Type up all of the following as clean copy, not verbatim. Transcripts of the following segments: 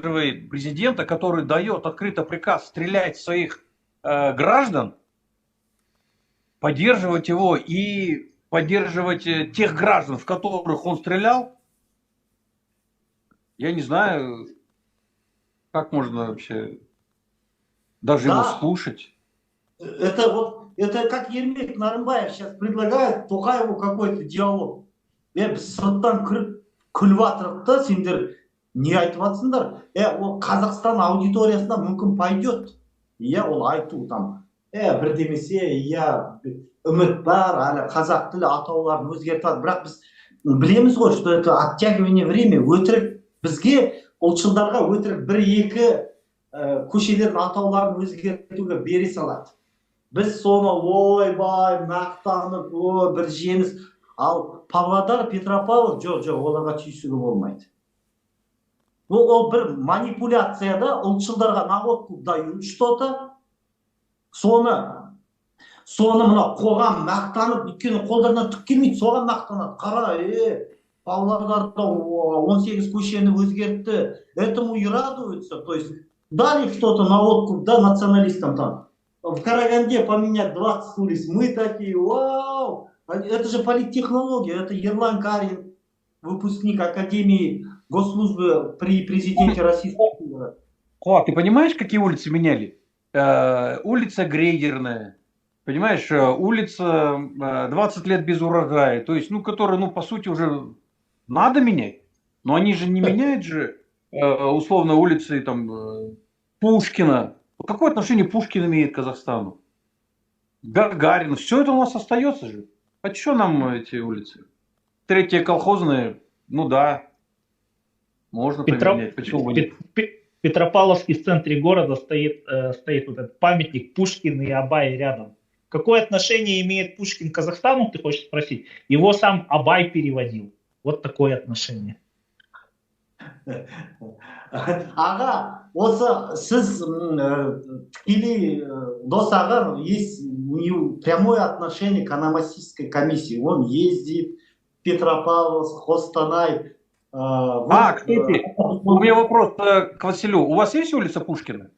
поддерживает президента, который дает открыто приказ стрелять в своих граждан, поддерживать его и поддерживать тех граждан, в которых он стрелял, я не знаю, как можно вообще даже его Да, слушать. это как Ермек Нарымбаев сейчас предлагает Тоқаеву какой-то диалог. Біз сырттан кіріп күліп жатырық та, сендер не айтып жатсыңдар? Ол Қазақстан аудиториясына мүмкін пойдет. Иә, ол айту там. Бірдемесе, иә, үміт бар, әлі қазақ тілі атауларын өзгертеді. Бірақ біз білеміз ғой, что это оттягивание время, өтірік. Бізге ұлтшылдарға өтірік бір-екі көшелердің атауларын өзгертуге бере салады. Біз соны ойбай, мақтанып, бір жеңіс. Ал Павлодар, Петропавл, жоқ, оларға түйсігі болмайды. Ол бір манипуляцияда ұлтшылдарға наводку дают что-то, соны мына қоғам мақтанып, өйткені қолдарынан түк келмейді, соған мақтанады. Қара, Павлодарда 18 көшені өзгертті, этому и радуются. То есть дали что-то наводку, да, националистам там. В Караганде поменять 20 улиц, мы такие, вау! Это же политтехнология, это Ерлан Карин, выпускник Академии Госслужбы при президенте Российской Федерации. Ты понимаешь, какие улицы меняли? Улица Грейдерная, понимаешь, улица 20 лет без урожая, то есть, которые, по сути, уже надо менять, но они же не меняют же, условно, улицы там Пушкина. Какое отношение Пушкин имеет к Казахстану? Гагарин, все это у нас остается же. А что нам эти улицы? Третья колхозная, да, можно поменять. Почему бы нет? Петропавловске в центре города стоит вот этот памятник Пушкин и Абай рядом. Какое отношение имеет Пушкин к Казахстану, ты хочешь спросить? Его сам Абай переводил. Вот такое отношение. Аға, осы сіз тікелей дос аға, есть у него прямое отношение к аномастической комиссии. Он ездит в Петропавловск, Хостанай. Кстати, у меня вопрос к Василю. У вас есть улица Пушкина?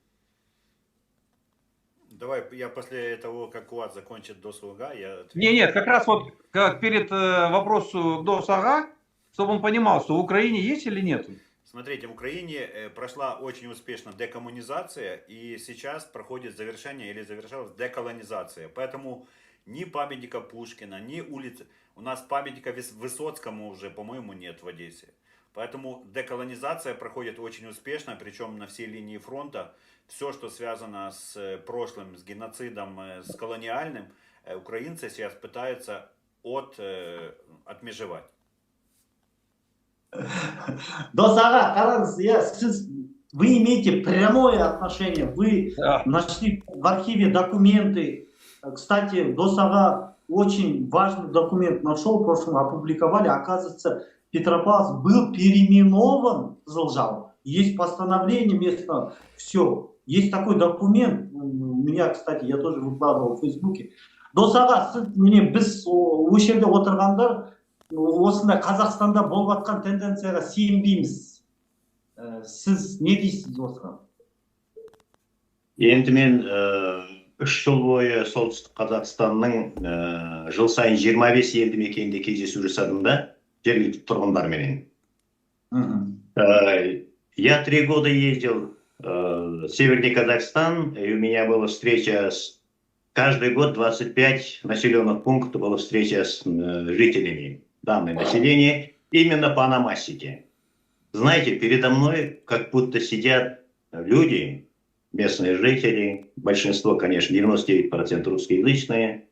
Давай я после того, как Куат закончит дос Ага, я отвечу. Нет, как раз вот как перед вопросом дос Ага, чтобы он понимал, что в Украине есть или нет. Смотрите, в Украине прошла очень успешно декоммунизация, и сейчас проходит завершение или завершалась деколонизация. Поэтому ни памятника Пушкина, ни улицы. У нас памятника Высоцкому уже, по-моему, нет в Одессе. Поэтому деколонизация проходит очень успешно, причем на всей линии фронта. Все, что связано с прошлым, с геноцидом, с колониальным, украинцы сейчас пытаются отмежевать. Дос аға, қараңыз, вы имеете прямое отношение, вы нашли в архиве документы. Кстати, дос аға очень важный документ нашел, в прошлом опубликовали, оказывается, Петропавловск был переименован в Кызылжар. Есть постановление местное, все. Есть такой документ, у меня, кстати, я тоже выкладывал в Фейсбуке. Дос аға, біз осы жерде отырғандар, осында Қазақстанда болып жатқан тенденцияға сенбейміз. Сіз не дейсіз осыған? Енді мен 3 жыл бойы солтүстік Қазақстанның жыл сайын 25 елді мекенде кездесу жасадым да, жергілікті тұрғындарменен. Я 3 года ездил в Северный Казахстан, и у меня была встреча каждый год 25 населенных пунктов была встреча с жителями. Данное население именно по аномастике. Знаете, передо мной как будто сидят люди, местные жители, большинство, конечно, 99% русскоязычные,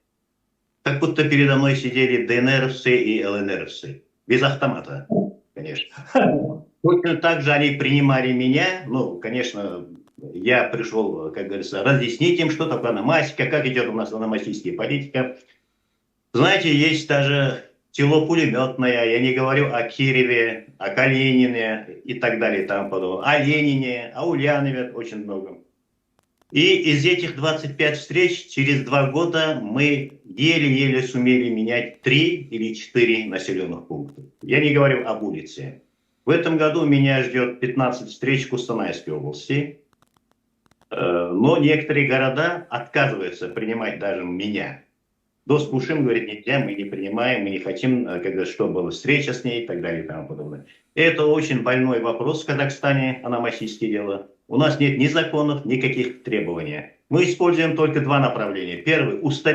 как будто передо мной сидели ДНРовцы и ЛНРовцы, без автомата, конечно. Точно так же они принимали меня, конечно, я пришел, как говорится, разъяснить им, что такое аномастика, как идет у нас аномастическая политика. Знаете, есть даже село Пулеметное, я не говорю о Киреве, о Калинине и так далее и тому подобное, о Ленине, о Ульянове, очень много. И из этих 25 встреч через 2 года мы еле-еле сумели менять 3 или 4 населенных пункта. Я не говорю об улице. В этом году меня ждет 15 встреч в Кустанайской области. Но некоторые города отказываются принимать даже меня. Доспушим говорит, нельзя, мы не принимаем, мы не хотим, чтобы была встреча с ней и так далее и тому подобное. Это очень больной вопрос в Казахстане, аномастическое дело. У нас нет ни законов, никаких требований. Мы используем только два направления. Первый – устарение.